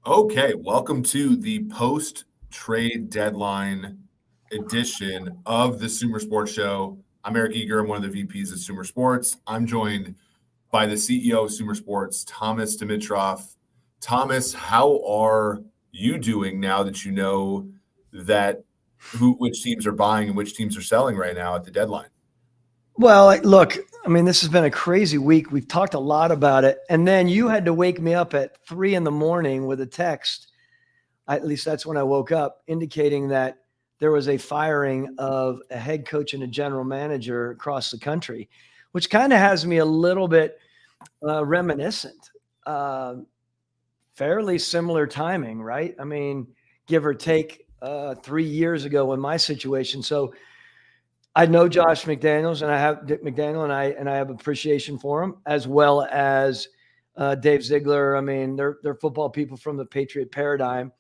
Okay, welcome to the post-trade deadline edition of the Sumer Sports Show. I'm Eric Eager. I'm one of the VPs of Sumer Sports. I'm joined by the CEO of Sumer Sports, Thomas Dimitroff. Thomas, how are you doing now that you know that which teams are buying and which teams are selling right now at the deadline? Well, look, I mean, this has been a crazy week. We've talked a lot about it. And then you had to wake me up at 3 a.m. with a text. At least that's when I woke up, indicating that there was a firing of a head coach and a general manager across the country, which kind of has me a little bit reminiscent. Fairly similar timing, right? I mean, give or take 3 years ago in my situation. So I know Josh McDaniels, and I have Dick McDaniel, and I have appreciation for him, as well as Dave Ziegler. I mean, they're football people from the Patriot paradigm.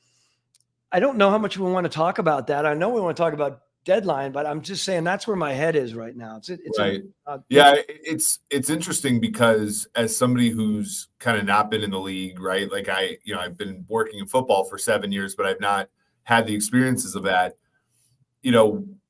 I don't know how much we want to talk about that. I know we want to talk about deadline, but I'm just saying that's where my head is right now. It's Right. Yeah, it's interesting because as somebody who's kind of not been in the league, right? Like I've been working in football for 7 years, but I've not had the experiences of that.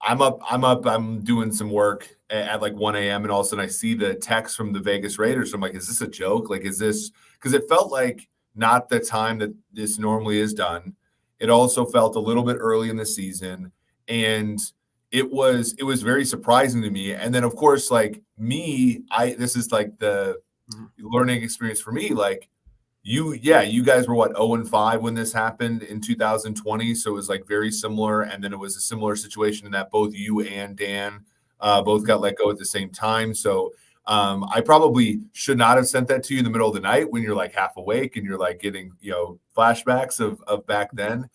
I'm doing some work at like 1 a.m. and all of a sudden I see the text from the Vegas Raiders. I'm like, is this a joke? Like, is this because it felt like not the time that this normally is done. It also felt a little bit early in the season. And it was very surprising to me. And then of course, like me, this is like the learning experience for me. Like you guys were what 0-5 when this happened in 2020. So it was like very similar. And then it was a similar situation in that both you and Dan both got let go at the same time. So I probably should not have sent that to you in the middle of the night when you're like half awake and you're like getting, flashbacks of back then.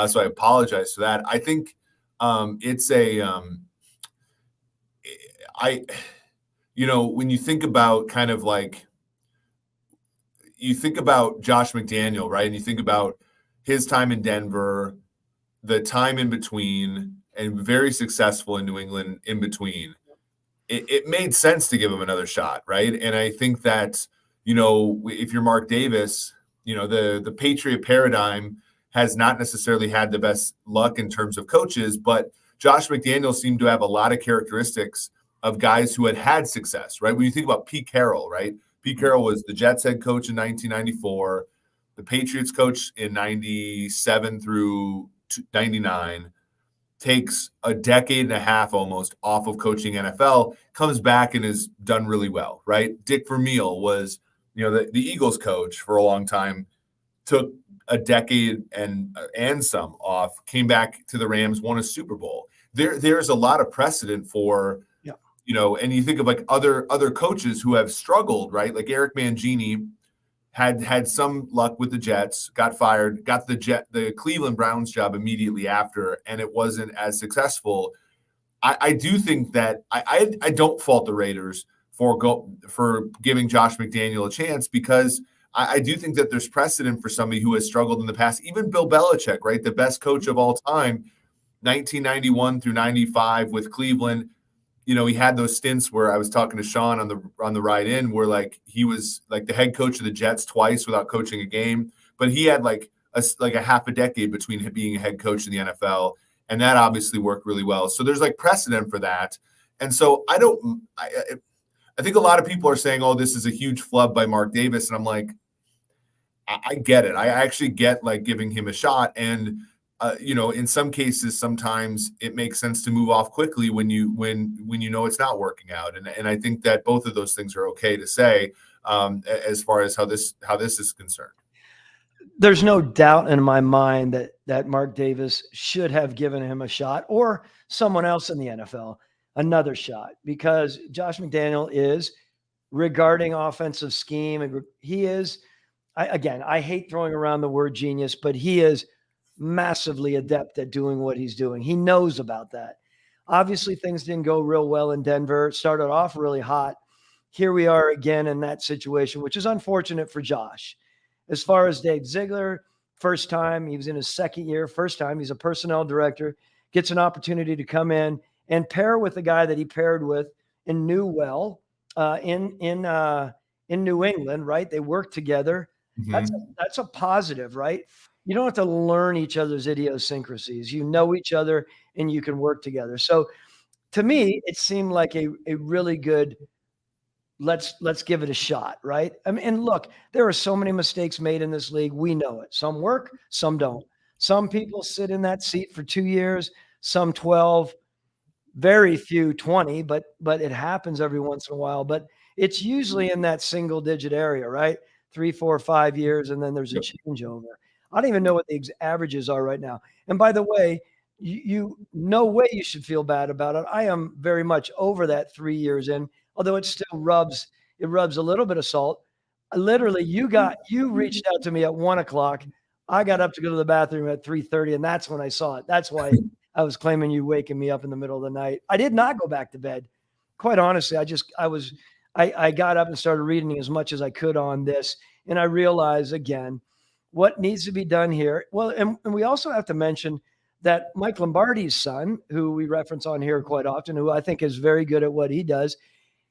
So I apologize for that. I think it's when you think about kind of like, you think about Josh McDaniel, right? And you think about his time in Denver, the time in between, and very successful in New England in between. It made sense to give him another shot, right? And I think that, if you're Mark Davis, the Patriot paradigm has not necessarily had the best luck in terms of coaches, but Josh McDaniel seemed to have a lot of characteristics of guys who had success, right? When you think about Pete Carroll, right? Pete Carroll was the Jets head coach in 1994, the Patriots coach in 97 through 99, takes a decade and a half almost off of coaching NFL, comes back and has done really well, right? Dick Vermeil was, the Eagles coach for a long time, took a decade and some off, came back to the Rams, won a Super Bowl. There's a lot of precedent for and you think of like other coaches who have struggled, right? Like Eric Mangini had some luck with the Jets, got fired, got the Cleveland Browns job immediately after, and it wasn't as successful. I do think that I don't fault the Raiders for giving Josh McDaniel a chance because I do think that there's precedent for somebody who has struggled in the past. Even Bill Belichick, right, the best coach of all time, 1991 through 95 with Cleveland. He had those stints where I was talking to Sean on the ride in, where like he was like the head coach of the Jets twice without coaching a game, but he had like a half a decade between him being a head coach in the NFL, and that obviously worked really well. So there's like precedent for that, and so I think a lot of people are saying, "Oh, this is a huge flub by Mark Davis," and I'm like, I get it. I actually get like giving him a shot, and in some cases, sometimes it makes sense to move off quickly when you know it's not working out, and I think that both of those things are okay to say as far as how this is concerned. There's no doubt in my mind that Mark Davis should have given him a shot, or someone else in the NFL another shot, because Josh McDaniel is, regarding offensive scheme, and he is. I hate throwing around the word genius, but he is massively adept at doing what he's doing. He knows about that. Obviously, things didn't go real well in Denver. It started off really hot. Here we are again in that situation, which is unfortunate for Josh. As far as Dave Ziegler, first time, he was in his second year, first time, he's a personnel director, gets an opportunity to come in and pair with the guy that he paired with and knew well in New England, right? They worked together. Mm-hmm. That's a positive, right? You don't have to learn each other's idiosyncrasies. You know each other and you can work together. So to me, it seemed like a really good let's give it a shot, right? I mean, and look, there are so many mistakes made in this league. We know it. Some work, some don't. Some people sit in that seat for 2 years, some 12, very few 20, but it happens every once in a while. But it's usually in that single digit area, right? 3, 4, 5 years, and then there's a changeover. I don't even know what the averages are right now. And by the way, you no way you should feel bad about it. I am very much over that 3 years in, although it still rubs a little bit of salt. Literally, you reached out to me at 1:00. I got up to go to the bathroom at 3:30, and that's when I saw it. That's why I was claiming you waking me up in the middle of the night. I did not go back to bed. Quite honestly, I got up and started reading as much as I could on this, and I realized again what needs to be done here. Well, and we also have to mention that Mike Lombardi's son, who we reference on here quite often, who I think is very good at what he does,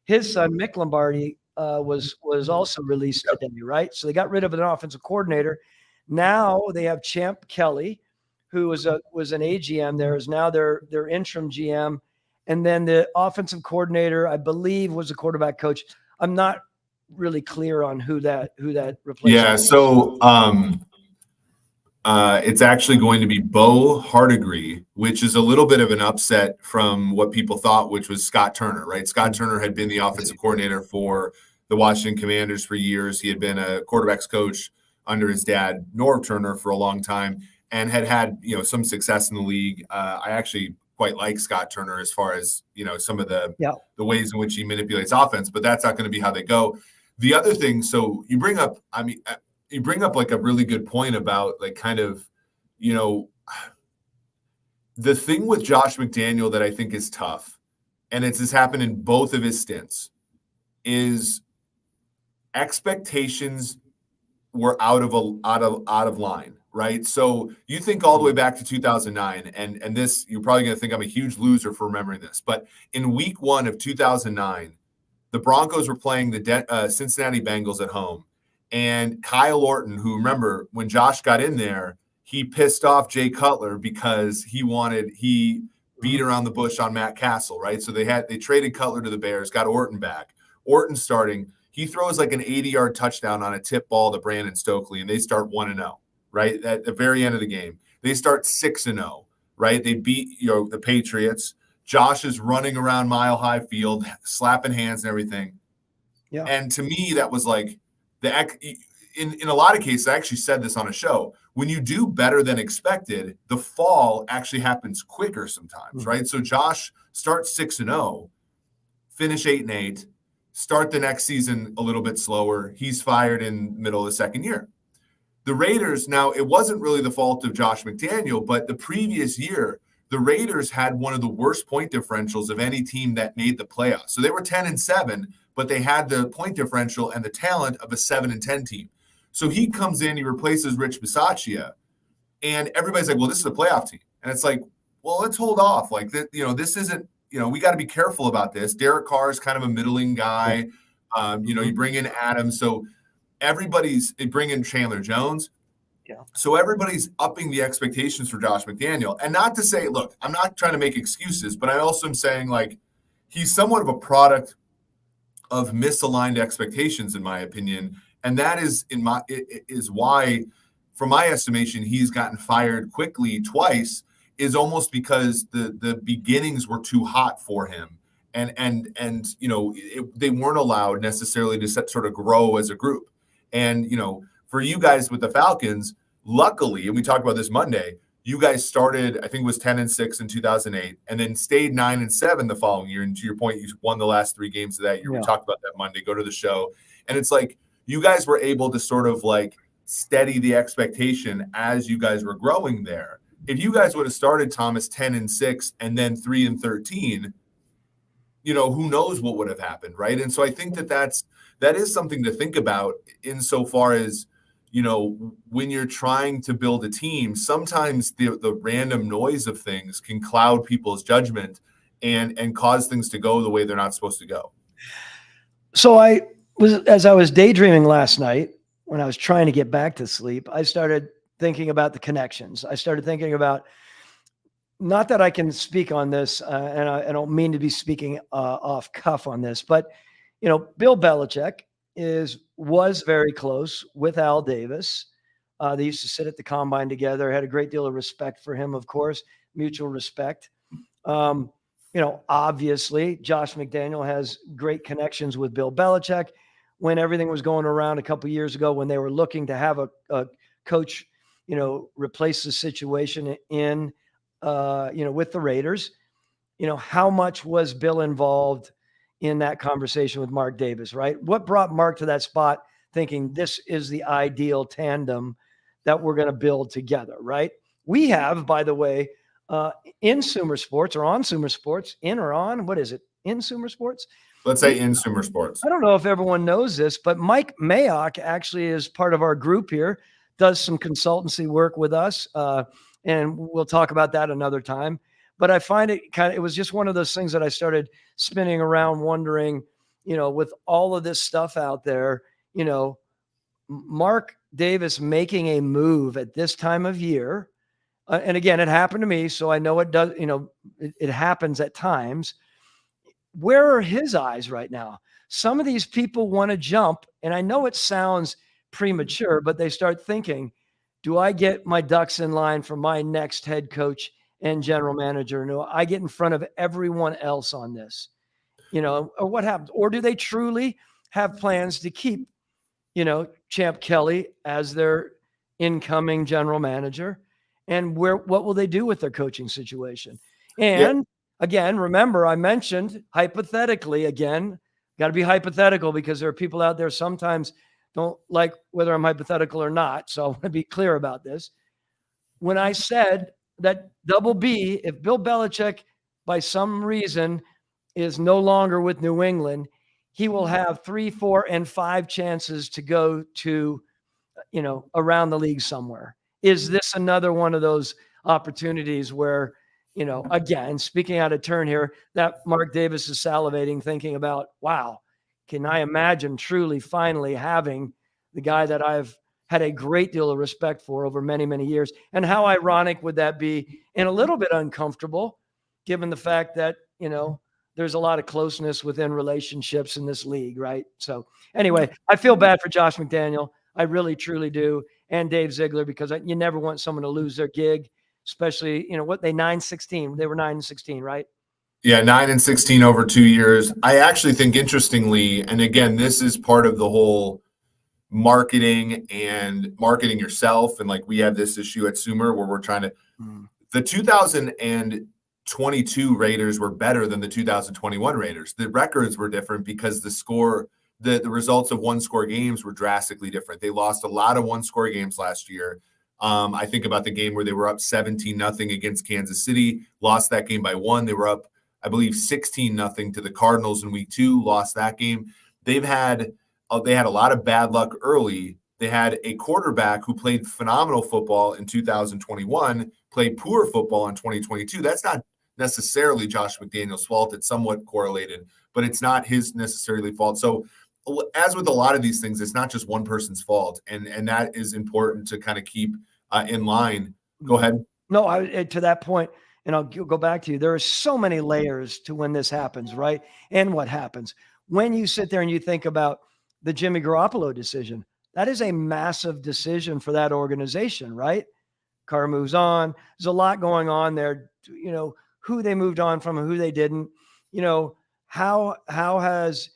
his son Mick Lombardi was also released today, right? So they got rid of an offensive coordinator. Now they have Champ Kelly, who was an AGM there, is now their interim GM. And then the offensive coordinator, I believe, was a quarterback coach. I'm not really clear on who that replacement. Yeah, so it's actually going to be Bo Hardigree, which is a little bit of an upset from what people thought, which was Scott Turner, right? Scott Turner had been the offensive coordinator for the Washington Commanders for years. He had been a quarterback's coach under his dad, Norv Turner, for a long time, and had some success in the league. I actually quite like Scott Turner as far as some of the ways in which he manipulates offense, but that's not going to be how they go. The other thing, so you bring up like a really good point about like kind of the thing with Josh McDaniel that I think is tough, and it's happened in both of his stints, is expectations were out of line, right? So you think all the way back to 2009, and this, you're probably going to think I'm a huge loser for remembering this, but in week 1 of 2009, the Broncos were playing the Cincinnati Bengals at home, and Kyle Orton, who, remember, when Josh got in there, he pissed off Jay Cutler because he beat around the bush on Matt Castle, right? So they traded Cutler to the Bears, got Orton back. Orton starting. He throws like an 80-yard touchdown on a tip ball to Brandon Stokely, and they start 1-0, right? At the very end of the game. They start 6-0, right? They beat the Patriots. Josh is running around Mile High Field, slapping hands and everything. Yeah. And to me, that was like in a lot of cases, I actually said this on a show. When you do better than expected, the fall actually happens quicker sometimes, right? So Josh starts 6-0, finish 8-8. Start the next season a little bit slower. He's fired in the middle of the second year. The Raiders, now it wasn't really the fault of Josh McDaniel, but the previous year, the Raiders had one of the worst point differentials of any team that made the playoffs. So they were 10-7, but they had the point differential and the talent of a 7-10 team. So he comes in, he replaces Rich Bisaccia, and everybody's like, well, this is a playoff team. And it's like, well, let's hold off. Like, this isn't, we got to be careful about this. Derek Carr is kind of a middling guy. You bring in Adams. So bring in Chandler Jones. Yeah. So everybody's upping the expectations for Josh McDaniel. And not to say, look, I'm not trying to make excuses, but I also am saying like he's somewhat of a product of misaligned expectations, in my opinion. And that is why, from my estimation, he's gotten fired quickly twice, is almost because the beginnings were too hot for him. And they weren't allowed necessarily to sort of grow as a group. And, for you guys with the Falcons, luckily, and we talked about this Monday, you guys started, I think it was 10-6 in 2008, and then stayed 9-7 the following year. And to your point, you won the last 3 games of that year. Yeah. We talked about that Monday. Go to the show. And it's like you guys were able to sort of like steady the expectation as you guys were growing there. If you guys would have started Thomas 10-6 and then 3-13, who knows what would have happened, right? And so I think that is something to think about insofar as, when you're trying to build a team, sometimes the random noise of things can cloud people's judgment and cause things to go the way they're not supposed to go. So as I was daydreaming last night, when I was trying to get back to sleep, I started thinking about the connections. I started thinking about, not that I can speak on this, and I don't mean to be speaking off cuff on this, but Bill Belichick was very close with Al Davis. They used to sit at the combine together. Had a great deal of respect for him, of course, mutual respect. Obviously, Josh McDaniel has great connections with Bill Belichick. When everything was going around a couple of years ago, when they were looking to have a coach, replace the situation in, with the Raiders, how much was Bill involved in that conversation with Mark Davis, right? What brought Mark to that spot thinking this is the ideal tandem that we're going to build together, right? We have, by the way, in Sumer Sports or on Sumer Sports, in or on, what is it? In Sumer Sports? Let's say in Sumer Sports. I don't know if everyone knows this, but Mike Mayock actually is part of our group here, does some consultancy work with us. And we'll talk about that another time. But I find it was just one of those things that I started spinning around wondering, with all of this stuff out there, Mark Davis making a move at this time of year. And again, it happened to me, so I know it does, it happens at times. Where are his eyes right now? Some of these people want to jump, and I know it sounds premature, but they start thinking, do I get my ducks in line for my next head coach and general manager? No, I get in front of everyone else on this, or what happens? Or do they truly have plans to keep, Champ Kelly as their incoming general manager? And what will they do with their coaching situation? And again, remember, I mentioned hypothetically, again, got to be hypothetical because there are people out there sometimes don't like whether I'm hypothetical or not. So I want to be clear about this. When I said that double B, if Bill Belichick, by some reason, is no longer with New England, he will have 3, 4, and 5 chances to go to, around the league somewhere. Is this another one of those opportunities where, again, speaking out of turn here, that Mark Davis is salivating, thinking about, wow, can I imagine truly finally having the guy that I've had a great deal of respect for over many, many years? And how ironic would that be, and a little bit uncomfortable, given the fact that, there's a lot of closeness within relationships in this league, right? So anyway, I feel bad for Josh McDaniel. I really, truly do. And Dave Ziegler, because you never want someone to lose their gig, especially, what they 9-16. They were 9-16, right? Yeah, 9-16 over 2 years. I actually think, interestingly, and again, this is part of the whole marketing and marketing yourself. And like we have this issue at Sumer where we're trying to, the 2022 Raiders were better than the 2021 Raiders. The records were different because the results of one-score games were drastically different. They lost a lot of one-score games last year. I think about the game where they were up 17-0 against Kansas City, lost that game by 1. They were up, I believe, 16-0 to the Cardinals in week 2, lost that game. They had a lot of bad luck early. They had a quarterback who played phenomenal football in 2021, played poor football in 2022. That's not necessarily Josh McDaniel's fault. It's somewhat correlated, but it's not his necessarily fault. So as with a lot of these things, it's not just one person's fault. And that is important to kind of keep in line. Go ahead. No, to that point, and I'll go back to you. There are so many layers to when this happens, right? And what happens when you sit there and you think about the Jimmy Garoppolo decision. That is a massive decision for that organization, right? Carr moves on. There's a lot going on there. Who they moved on from and who they didn't. How has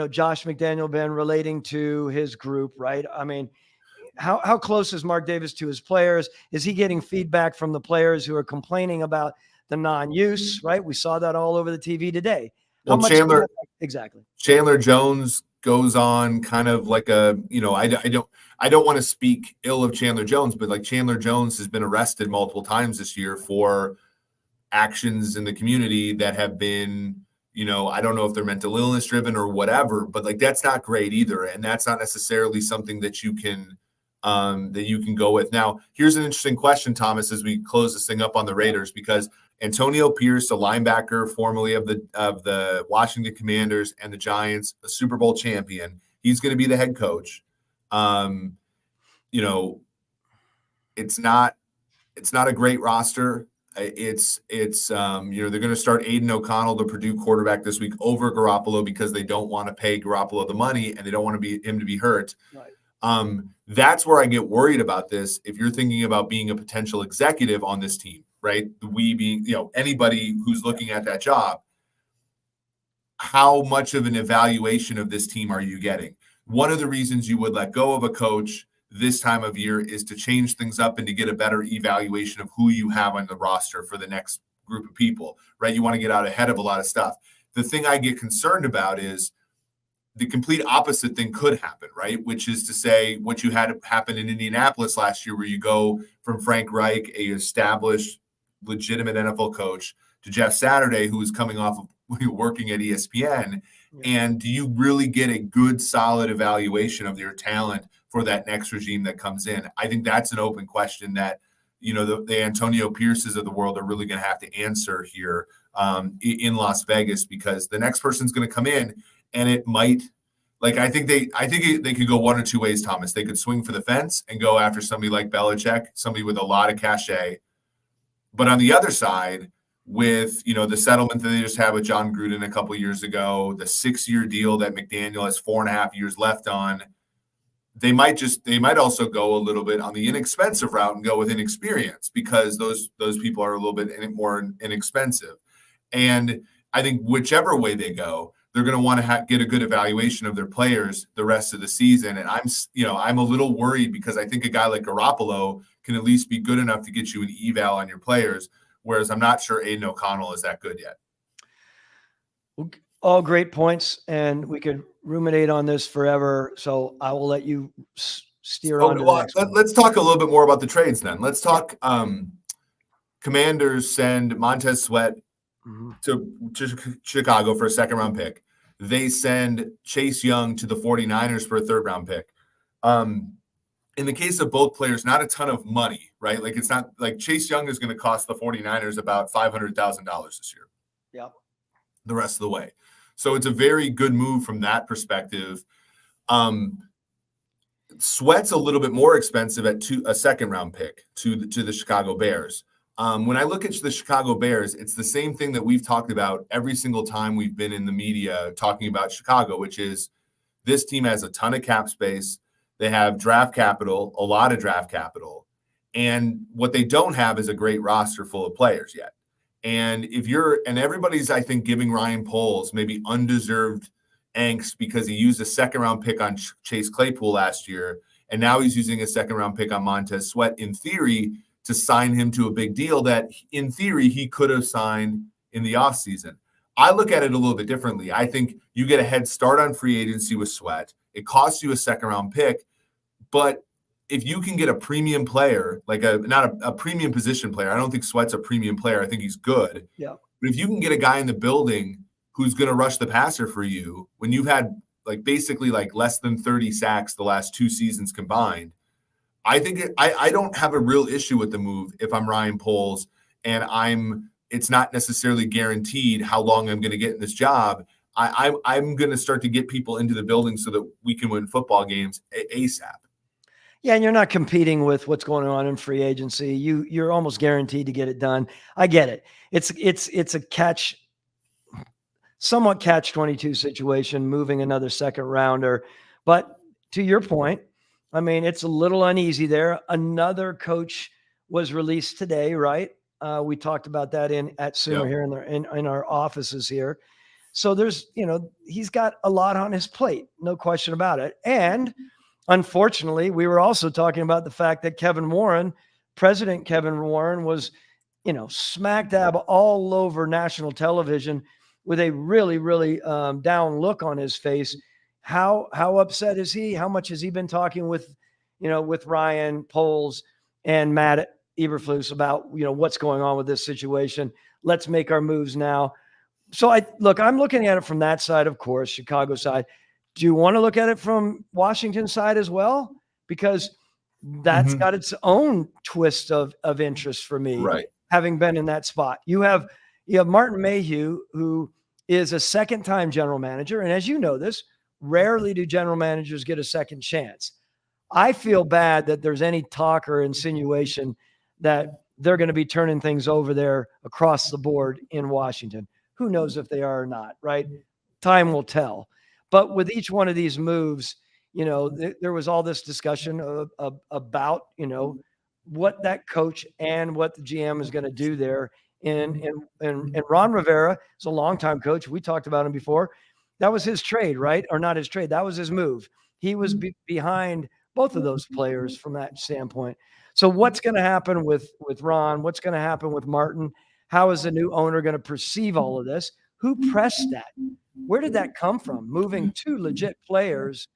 Josh McDaniel been relating to his group, right? I mean, how close is Mark Davis to his players? Is he getting feedback from the players who are complaining about the non-use, right? We saw that all over the TV today. Well, Exactly. Chandler Jones goes on kind of like a, I don't want to speak ill of Chandler Jones, but like Chandler Jones has been arrested multiple times this year for actions in the community that have been, I don't know if they're mental illness driven or whatever, but like that's not great either. And that's not necessarily something that you can go with. Now, here's an interesting question, Thomas, as we close this thing up on the Raiders, because Antonio Pierce, a linebacker formerly of the Washington Commanders and the Giants, a Super Bowl champion, he's going to be the head coach. It's not a great roster. It's they're going to start Aiden O'Connell, the Purdue quarterback, this week over Garoppolo because they don't want to pay Garoppolo the money and they don't want him to be hurt. Right. That's where I get worried about this. If you're thinking about being a potential executive on this team, right? We being, anybody who's looking at that job, how much of an evaluation of this team are you getting? One of the reasons you would let go of a coach this time of year is to change things up and to get a better evaluation of who you have on the roster for the next group of people, right? You want to get out ahead of a lot of stuff. The thing I get concerned about is the complete opposite thing could happen, right? Which is to say what you had happen in Indianapolis last year, where you go from Frank Reich, a established, legitimate NFL coach, to Jeff Saturday, who is coming off of working at ESPN. And do you really get a good, solid evaluation of your talent for that next regime that comes in? I think that's an open question that, the Antonio Pierces of the world are really going to have to answer here in Las Vegas, because the next person's going to come in and it might, I think they could go one or two ways, Thomas. They could swing for the fence and go after somebody like Belichick, somebody with a lot of cachet. But on the other side, with the settlement that they just had with John Gruden a couple of years ago, the 6-year deal that McDaniel has 4.5 years left on, they might also go a little bit on the inexpensive route and go with inexperience, because those people are a little bit more inexpensive. And I think whichever way they go, they're going to want to get a good evaluation of their players the rest of the season. And I'm a little worried, because I think a guy like Garoppolo can at least be good enough to get you an eval on your players, whereas I'm not sure Aiden O'Connell is that good yet. All great points, and we could ruminate on this forever. So I will let you steer on to the next one. Let's talk a little bit more about the trades then. Let's talk. Commanders send Montez Sweat to Chicago for a 2nd-round pick. They send Chase Young to the 49ers for a 3rd-round pick. In the case of both players, not a ton of money, right? It's not like Chase Young is going to cost the 49ers about $500,000 this year. Yep. The rest of the way. So it's a very good move from that perspective. Sweat's a little bit more expensive at a 2nd-round pick to the Chicago Bears. When I look at the Chicago Bears, it's the same thing that we've talked about every single time we've been in the media talking about Chicago, which is this team has a ton of cap space. They have draft capital, a lot of draft capital. And what they don't have is a great roster full of players yet. And everybody's, I think, giving Ryan Poles maybe undeserved angst because he used a 2nd-round pick on Chase Claypool last year. And now he's using a 2nd-round pick on Montez Sweat, in theory, to sign him to a big deal that, in theory, he could have signed in the offseason. I look at it a little bit differently. I think you get a head start on free agency with Sweat. It costs you a 2nd-round pick, but if you can get a premium player, not a premium position player, I don't think Sweat's a premium player. I think he's good. Yeah. But if you can get a guy in the building who's going to rush the passer for you, when you've had basically less than 30 sacks the last 2 seasons combined, I think I don't have a real issue with the move if I'm Ryan Poles and it's not necessarily guaranteed how long I'm going to get in this job. I'm going to start to get people into the building so that we can win football games ASAP. Yeah, and you're not competing with what's going on in free agency. You're almost guaranteed to get it done. I get it. It's a somewhat catch-22 situation, moving another 2nd-rounder. But to your point, I mean, it's a little uneasy there. Another coach was released today, right? We talked about that at Sumer here in our offices here. So there's, he's got a lot on his plate, no question about it. And unfortunately, we were also talking about the fact that President Kevin Warren was, smack dab all over national television with a really, really down look on his face. How upset is he? How much has he been talking with Ryan Poles and Matt Eberflus about, what's going on with this situation? Let's make our moves now. So I'm looking at it from that side, of course, Chicago side. Do you want to look at it from Washington side as well? Because that's got its own twist of interest for me, right? Having been in that spot. You have Martin Mayhew, who is a 2nd-time general manager. And as you know this, rarely do general managers get a second chance. I feel bad that there's any talk or insinuation that they're going to be turning things over there across the board in Washington. Who knows if they are or not, right? Time will tell. But with each one of these moves, there was all this discussion about, what that coach and what the GM is going to do there. And Ron Rivera is a longtime coach. We talked about him before. That was his trade, right? Or not his trade. That was his move. He was behind both of those players from that standpoint. So what's going to happen with Ron? What's going to happen with Martin? How is the new owner going to perceive all of this? Who pressed that? Where did that come from? Moving two legit players.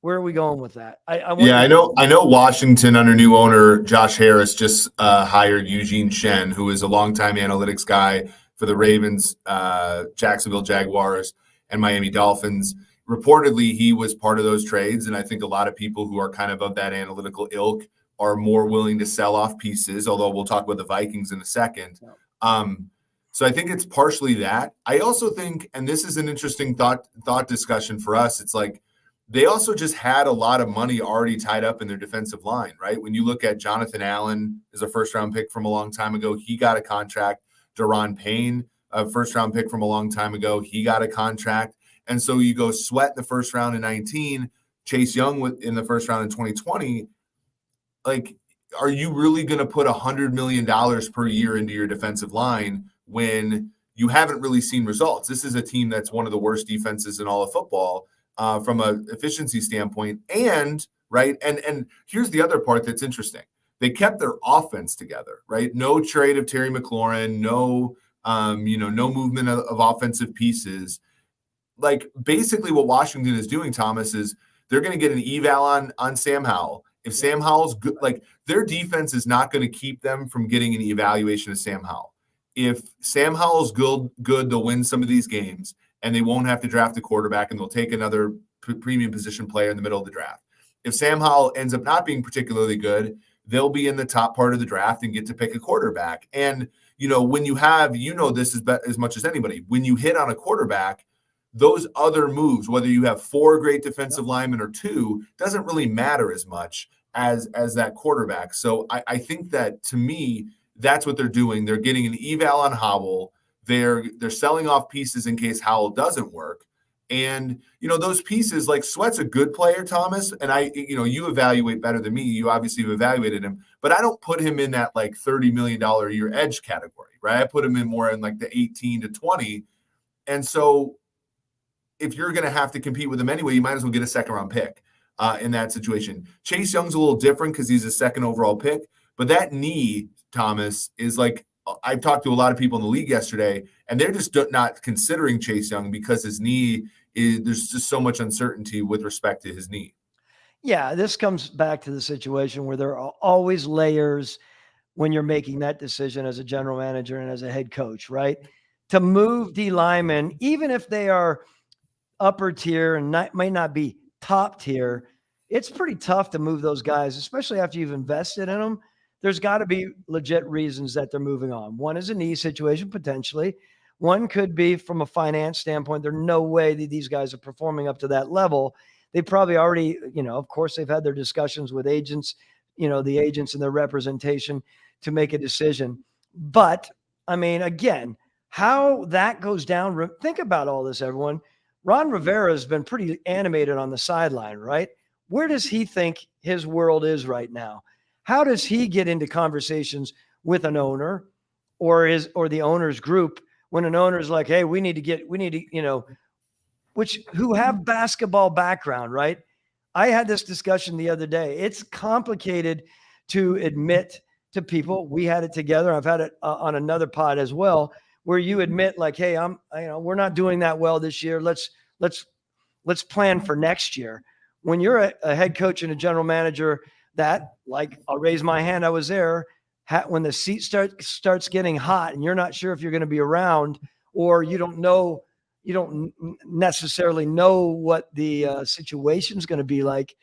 Where are we going with that? I know Washington under new owner Josh Harris just hired Eugene Shen, who is a longtime analytics guy for the Ravens, Jacksonville Jaguars, and Miami Dolphins. Reportedly, he was part of those trades, and I think a lot of people who are kind of that analytical ilk are more willing to sell off pieces, although we'll talk about the Vikings in a second. So I think it's partially that. I also think, and this is an interesting thought discussion for us, it's like they also just had a lot of money already tied up in their defensive line, right? When you look at Jonathan Allen as a first-round pick from a long time ago, he got a contract. Daron Payne, a first-round pick from a long time ago, he got a contract. And so you go Sweat in the first round in 19, Chase Young in the first round in 2020. Like, are you really going to put $100 million per year into your defensive line when you haven't really seen results? This is a team that's one of the worst defenses in all of football from an efficiency standpoint. And here's the other part that's interesting. They kept their offense together, right? No trade of Terry McLaurin, no movement of offensive pieces. Like, basically what Washington is doing, Thomas, is they're going to get an eval on Sam Howell. If Sam Howell's good, like, their defense is not going to keep them from getting an evaluation of Sam Howell. If Sam Howell's good, they'll win some of these games, and they won't have to draft a quarterback, and they'll take another premium position player in the middle of the draft. If Sam Howell ends up not being particularly good, they'll be in the top part of the draft and get to pick a quarterback. And, when you have, this as much as anybody, when you hit on a quarterback, those other moves, whether you have 4 great defensive linemen or 2, doesn't really matter as much as that quarterback. So I think that, to me, that's what they're doing. They're getting an eval on Howell. They're selling off pieces in case Howell doesn't work. And, those pieces, like Sweat's a good player, Thomas, and you evaluate better than me. You obviously have evaluated him, but I don't put him in that like $30 million a year edge category, right? I put him in more in like the 18 to 20. And so if you're going to have to compete with him anyway, you might as well get a second-round pick in that situation. Chase Young's a little different because he's a second overall pick, but that knee, Thomas, is like, I've talked to a lot of people in the league yesterday, and they're just not considering Chase Young because his knee there's just so much uncertainty with respect to his knee. Yeah, this comes back to the situation where there are always layers when you're making that decision as a general manager and as a head coach, right? To move D linemen, even if they are upper tier and might not be top tier, it's pretty tough to move those guys, especially after you've invested in them. There's got to be legit reasons that they're moving on. One is a knee situation, potentially. One could be from a finance standpoint. There's no way that these guys are performing up to that level. They probably already, of course, they've had their discussions with agents, the agents and their representation to make a decision. But, I mean, again, how that goes down, think about all this, everyone. Ron Rivera has been pretty animated on the sideline, right? Where does he think his world is right now? How does he get into conversations with an owner or the owner's group when an owner is like, hey, we need to, who have basketball background, right? I had this discussion the other day. It's complicated to admit to people. We had it together. I've had it on another pod as well, where you admit like, hey, we're not doing that well this year. Let's plan for next year. When you're a head coach and a general manager, that, like, I'll raise my hand, I was there, when the seat starts getting hot and you're not sure if you're going to be around, or you don't necessarily know what the situation is going to be like.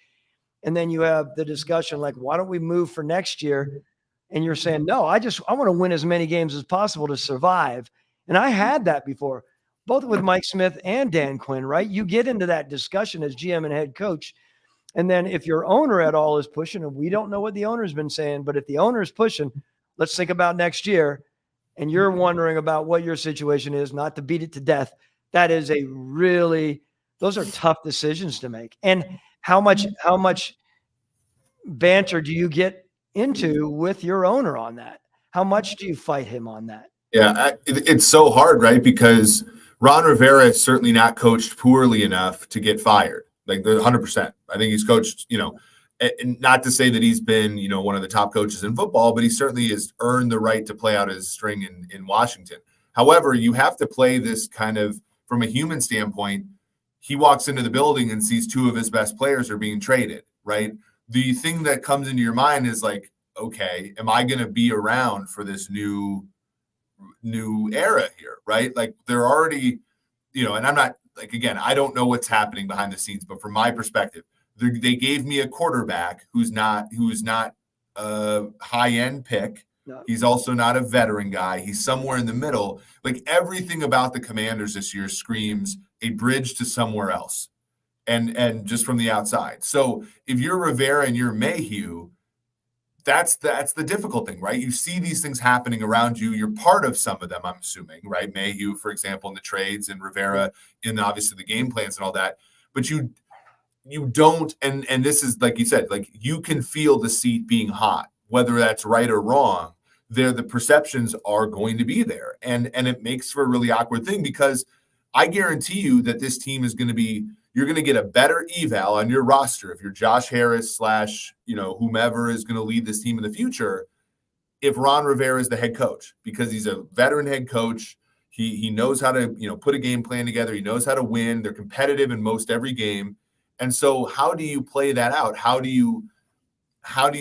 And then you have the discussion like, why don't we move for next year? And you're saying, no, I want to win as many games as possible to survive. And I had that before, both with Mike Smith and Dan Quinn, right? You get into that discussion as GM and head coach. And then if your owner at all is pushing, and we don't know what the owner's been saying, but if the owner is pushing, let's think about next year, and you're wondering about what your situation is, not to beat it to death, that is those are tough decisions to make. And how much banter do you get into with your owner on that? How much do you fight him on that? Yeah, it's so hard, right? Because Ron Rivera is certainly not coached poorly enough to get fired. Like 100%. I think he's coached, and not to say that he's been, one of the top coaches in football, but he certainly has earned the right to play out his string in Washington. However, you have to play this kind of from a human standpoint. He walks into the building and sees two of his best players are being traded, right? The thing that comes into your mind is like, okay, am I going to be around for this new era here, right? Like they're already, and I'm not like, again, I don't know what's happening behind the scenes, but from my perspective, they gave me a quarterback who's not a high-end pick. No. He's also not a veteran guy. He's somewhere in the middle. Like everything about the Commanders this year screams a bridge to somewhere else. And just from the outside. So if you're Rivera and you're Mayhew, that's the difficult thing, right? You see these things happening around you. You're part of some of them, I'm assuming, right? Mayhew, for example, in the trades, and Rivera in obviously the game plans and all that. But you don't, and this is like you said, like you can feel the seat being hot, whether that's right or wrong. The perceptions are going to be there, and it makes for a really awkward thing because I guarantee you that this team is going to be. You're going to get a better eval on your roster if you're Josh Harris / whomever is going to lead this team in the future. If Ron Rivera is the head coach, because he's a veteran head coach, he knows how to put a game plan together. He knows how to win. They're competitive in most every game, and so how do you play that out? How do you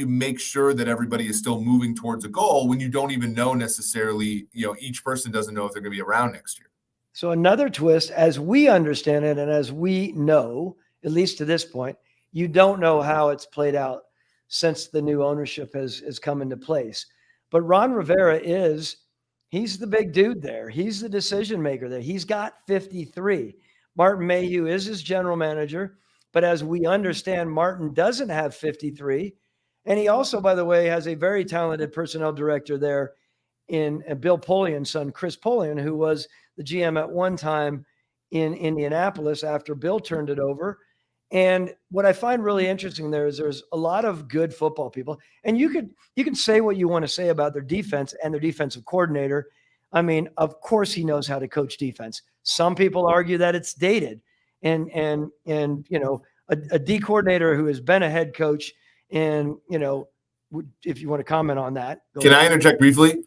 make sure that everybody is still moving towards a goal when you don't even know necessarily? Each person doesn't know if they're going to be around next year. So another twist, as we understand it, and as we know, at least to this point, you don't know how it's played out since the new ownership has come into place. But Ron Rivera he's the big dude there. He's the decision maker there. He's got 53. Martin Mayhew is his general manager. But as we understand, Martin doesn't have 53. And he also, by the way, has a very talented personnel director there in Bill Polian's son, Chris Polian, who was the GM at one time in Indianapolis after Bill turned it over. And what I find really interesting there is there's a lot of good football people. And you can say what you want to say about their defense and their defensive coordinator. I mean, of course he knows how to coach defense. Some people argue that it's dated. And a D coordinator who has been a head coach, and if you want to comment on that. Can I interject briefly?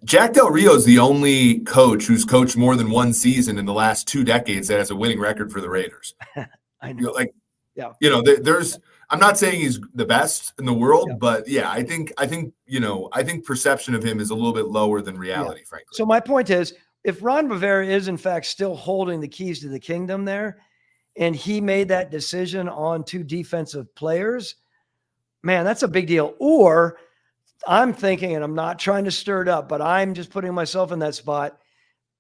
Jack Del Rio is the only coach who's coached more than one season in the last 2 decades that has a winning record for the Raiders. I know. There's. I'm not saying he's the best in the world, but yeah, I think perception of him is a little bit lower than reality, frankly. So my point is, if Ron Rivera is in fact still holding the keys to the kingdom there, and he made that decision on 2 defensive players, man, that's a big deal. Or I'm thinking, and I'm not trying to stir it up, but I'm just putting myself in that spot.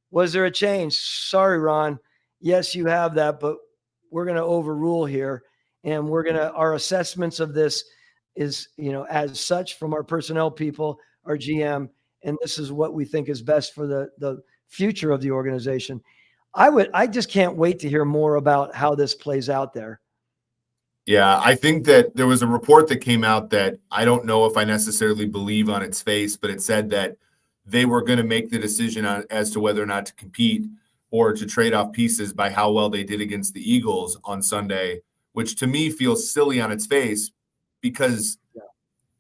Was there a change? Sorry, Ron. Yes, you have that, but we're going to overrule here. And our assessments of this is, as such from our personnel people, our GM, and this is what we think is best for the future of the organization. I just can't wait to hear more about how this plays out there. Yeah, I think that there was a report that came out that I don't know if I necessarily believe on its face, but it said that they were going to make the decision as to whether or not to compete or to trade off pieces by how well they did against the Eagles on Sunday, which to me feels silly on its face because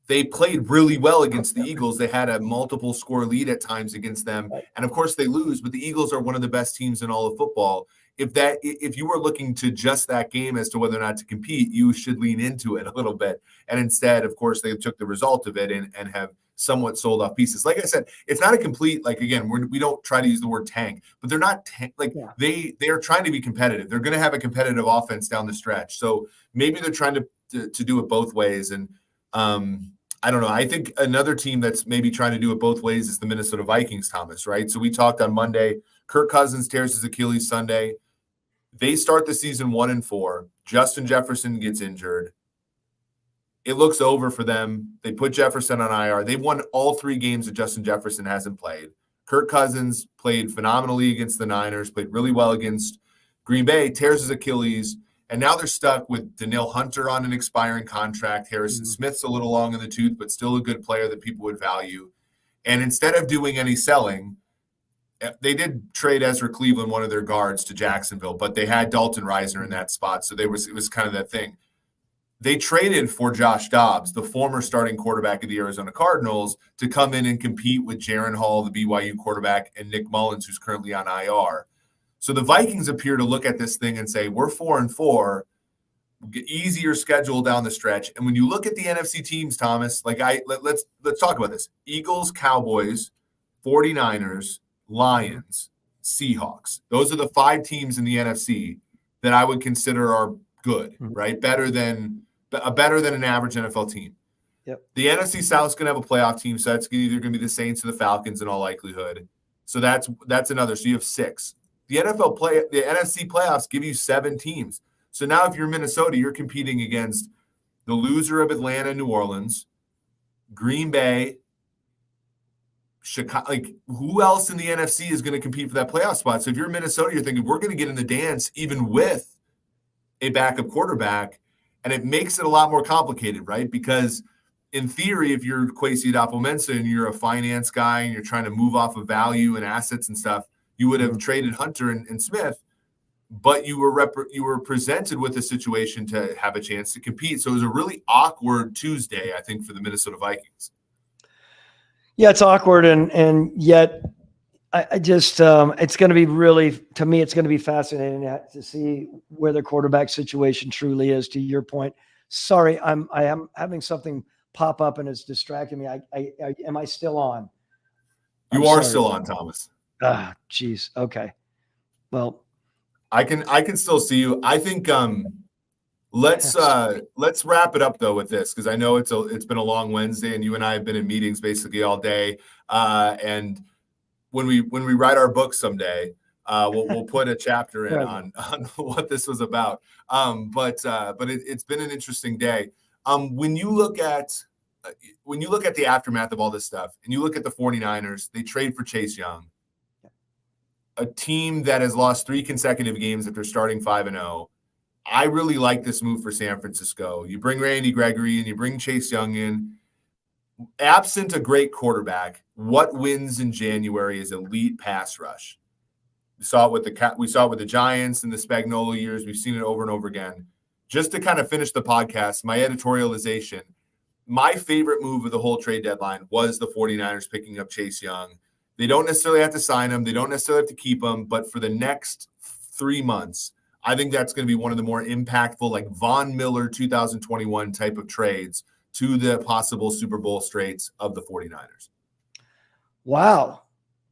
they played really well against the Eagles. They had a multiple score lead at times against them. And of course they lose, but the Eagles are one of the best teams in all of football. If you were looking to just that game as to whether or not to compete, you should lean into it a little bit. And instead, of course, they took the result of it and have somewhat sold off pieces. Like I said, it's not a complete, again, we don't try to use the word tank, but they're not they are trying to be competitive. They're going to have a competitive offense down the stretch. So maybe they're trying to do it both ways. And I don't know. I think another team that's maybe trying to do it both ways is the Minnesota Vikings, Thomas, right? So we talked on Monday, Kirk Cousins tears his Achilles Sunday. They start the season 1-4. Justin Jefferson gets injured. It looks over for them. They put Jefferson on IR. They've won all 3 games that Justin Jefferson hasn't played. Kirk Cousins played phenomenally against the Niners, played really well against Green Bay, tears his Achilles, and now they're stuck with Danielle Hunter on an expiring contract. Harrison Smith's a little long in the tooth, but still a good player that people would value. And instead of doing any selling, they did trade Ezra Cleveland, one of their guards, to Jacksonville, but they had Dalton Reisner in that spot, so it was kind of that thing. They traded for Josh Dobbs, the former starting quarterback of the Arizona Cardinals, to come in and compete with Jaron Hall, the BYU quarterback, and Nick Mullins, who's currently on IR. So the Vikings appear to look at this thing and say, we're 4-4, easier schedule down the stretch. And when you look at the NFC teams, Thomas, let's talk about this. Eagles, Cowboys, 49ers, Lions, Seahawks. Those are the 5 teams in the NFC that I would consider are good, right? Better than an average NFL team. Yep. The NFC South is going to have a playoff team, so that's either going to be the Saints or the Falcons in all likelihood. So that's another. So you have 6. The NFC playoffs give you 7 teams. So now if you're Minnesota, you're competing against the loser of Atlanta, New Orleans, Green Bay, Chicago. Like, who else in the NFC is going to compete for that playoff spot? So if you're Minnesota, you're thinking we're going to get in the dance even with a backup quarterback, and it makes it a lot more complicated, right? Because in theory, if you're Kwesi Adofo-Mensah and you're a finance guy and you're trying to move off of value and assets and stuff, you would have traded Hunter and Smith, but you were presented with a situation to have a chance to compete. So it was a really awkward Tuesday, I think, for the Minnesota Vikings. Yeah, it's awkward, and yet I just it's going to be really, to me, it's going to be fascinating to see where the quarterback situation truly is. To your point, sorry, I am having something pop up and it's distracting me. Am I still on? You are still on, Thomas. Ah, geez. Okay. Well, I can still see you. I think let's wrap it up though with this, because I know it's been a long Wednesday and you and I have been in meetings basically all day. And when we write our book someday, we'll put a chapter in on what this was about. But it's been an interesting day. When you look at the aftermath of all this stuff and you look at the 49ers, they trade for Chase Young, a team that has lost 3 consecutive games after starting 5-0. I really like this move for San Francisco. You bring Randy Gregory and you bring Chase Young in. Absent a great quarterback, what wins in January is elite pass rush. We saw it with the Giants in the Spagnuolo years. We've seen it over and over again. Just to kind of finish the podcast, my editorialization, my favorite move of the whole trade deadline was the 49ers picking up Chase Young. They don't necessarily have to sign him. They don't necessarily have to keep him. But for the next 3 months, I think that's going to be one of the more impactful, like Von Miller 2021 type of trades to the possible Super Bowl straits of the 49ers. Wow.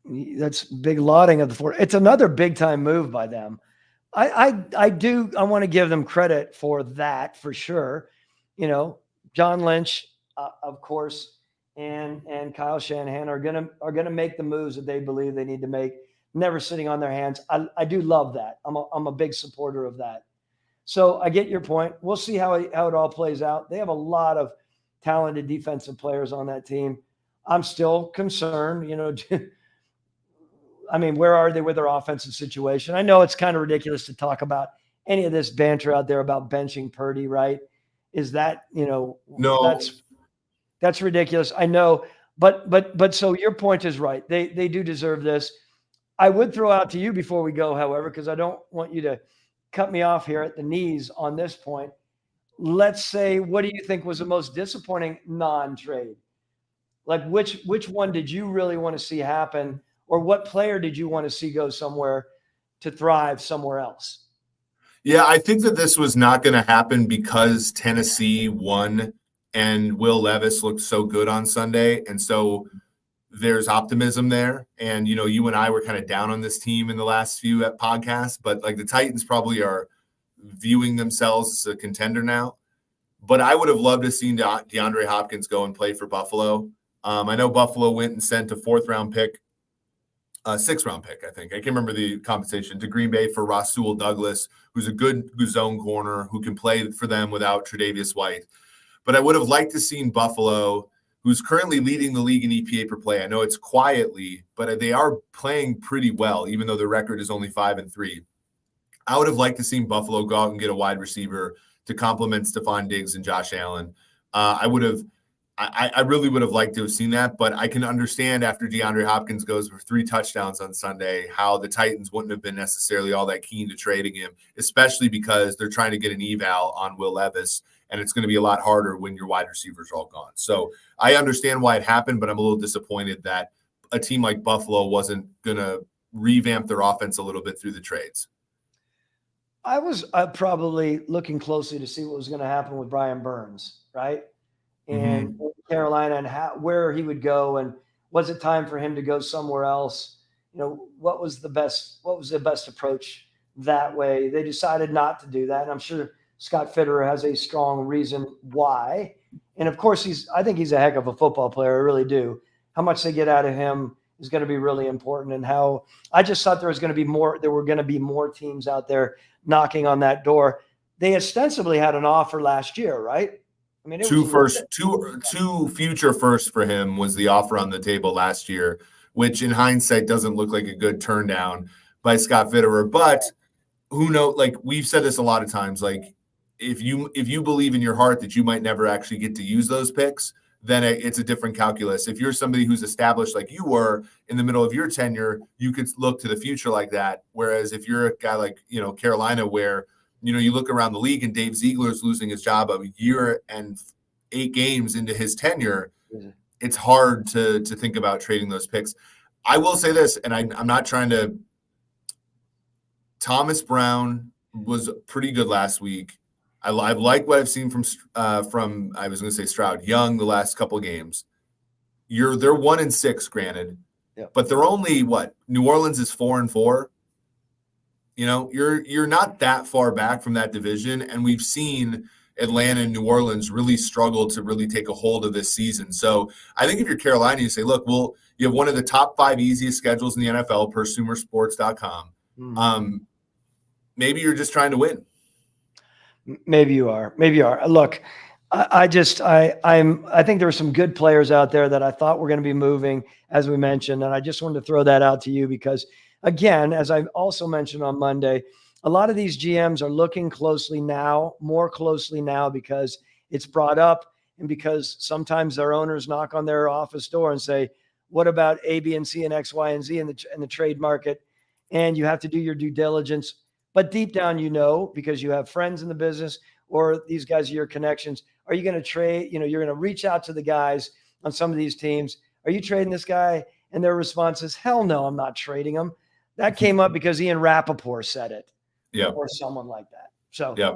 That's big lauding of the 49ers. It's another big time move by them. I want to give them credit for that for sure. You know, John Lynch, of course, and Kyle Shanahan are gonna make the moves that they believe they need to make, never sitting on their hands. I do love that. I'm a big supporter of that. So I get your point. We'll see how it all plays out. They have a lot of talented defensive players on that team. I'm still concerned, you know. I mean, where are they with their offensive situation? I know it's kind of ridiculous to talk about any of this banter out there about benching Purdy, right? Is that, you know, no, that's ridiculous. I know, but so your point is right. They do deserve this. I would throw out to you before we go, however, because I don't want you to cut me off here at the knees on this point. Let's say, what do you think was the most disappointing non-trade? Like which one did you really want to see happen? Or what player did you want to see go somewhere to thrive somewhere else? Yeah, I think that this was not going to happen because Tennessee won and Will Levis looked so good on Sunday. And so there's optimism there. And, you know, you and I were kind of down on this team in the last few podcasts, but like the Titans probably are viewing themselves as a contender now. But I would have loved to see DeAndre Hopkins go and play for Buffalo. I know Buffalo went and sent a 4th round pick a 6th-round pick, I think. I can't remember the compensation, to Green Bay for Rasul Douglas, who's a good zone corner who can play for them without Tre'Davious White. But I would have liked to seen Buffalo, who's currently leading the league in EPA per play. I know it's quietly, but they are playing pretty well, even though their record is only 5-3. I would have liked to seen Buffalo go out and get a wide receiver to complement Stephon Diggs and Josh Allen. I really would have liked to have seen that, but I can understand after DeAndre Hopkins goes for 3 touchdowns on Sunday, how the Titans wouldn't have been necessarily all that keen to trading him, especially because they're trying to get an eval on Will Levis, and it's going to be a lot harder when your wide receivers are all gone. So I understand why it happened, but I'm a little disappointed that a team like Buffalo wasn't going to revamp their offense a little bit through the trades. I was probably looking closely to see what was going to happen with Brian Burns, right? And Carolina, and where he would go, and was it time for him to go somewhere else? What was the best approach that way? They decided not to do that, and I'm sure Scott Fitterer has a strong reason why. And of course, I think he's a heck of a football player. I really do. How much they get out of him is going to be really important. And how I just thought there were going to be more teams out there knocking on that door. They ostensibly had an offer last year, right? I mean, two future firsts for him was the offer on the table last year, which in hindsight doesn't look like a good turn down by Scott Fitterer. But who knows? Like, we've said this a lot of times, like, if you believe in your heart that you might never actually get to use those picks, then it's a different calculus. If you're somebody who's established like you were in the middle of your tenure, you could look to the future like that. Whereas if you're a guy like, Carolina, where, you look around the league and Dave Ziegler's losing his job a year and 8 games into his tenure, it's hard to think about trading those picks. I will say this, and I'm not trying to – Thomas Brown was pretty good last week. I like what I've seen from I was going to say Stroud Young the last couple of games. They're 1-6, granted, but they're only New Orleans is 4-4. You're not that far back from that division, and we've seen Atlanta and New Orleans really struggle to really take a hold of this season. So I think if you're Carolina, you say, look, you have one of the top 5 easiest schedules in the NFL per SumerSports.com. Maybe you're just trying to win. Maybe you are. Look, I think there are some good players out there that I thought were going to be moving, as we mentioned, and I just wanted to throw that out to you because, again, as I also mentioned on Monday, a lot of these GMs are looking more closely now because it's brought up, and because sometimes their owners knock on their office door and say, "What about A, B, and C, and X, Y, and Z in the trade market?" And you have to do your due diligence. But deep down, because you have friends in the business or these guys are your connections, are you going to trade? You're going to reach out to the guys on some of these teams. Are you trading this guy? And their response is, hell no, I'm not trading him. That came up because Ian Rappaport said it. Yeah. Or someone like that. So, yeah,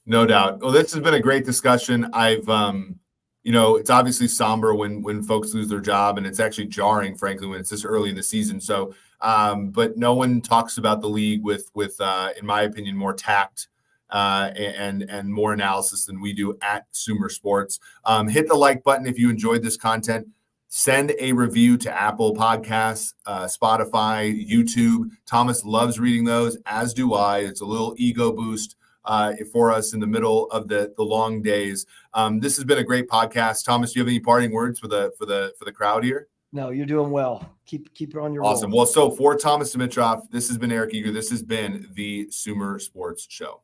no doubt. Well, this has been a great discussion. I've, it's obviously somber when folks lose their job, and it's actually jarring, frankly, when it's this early in the season. So, but no one talks about the league with in my opinion, more tact and more analysis than we do at Sumer Sports. Hit the like button if you enjoyed this content. Send a review to Apple Podcasts, Spotify, YouTube. Thomas loves reading those, as do I. It's a little ego boost for us in the middle of the long days. This has been a great podcast. Thomas, do you have any parting words for the crowd here? No, you're doing well. Keep on your awesome. roll. Well, so for Thomas Dimitroff, this has been Eric Eager. This has been the Sumer Sports Show.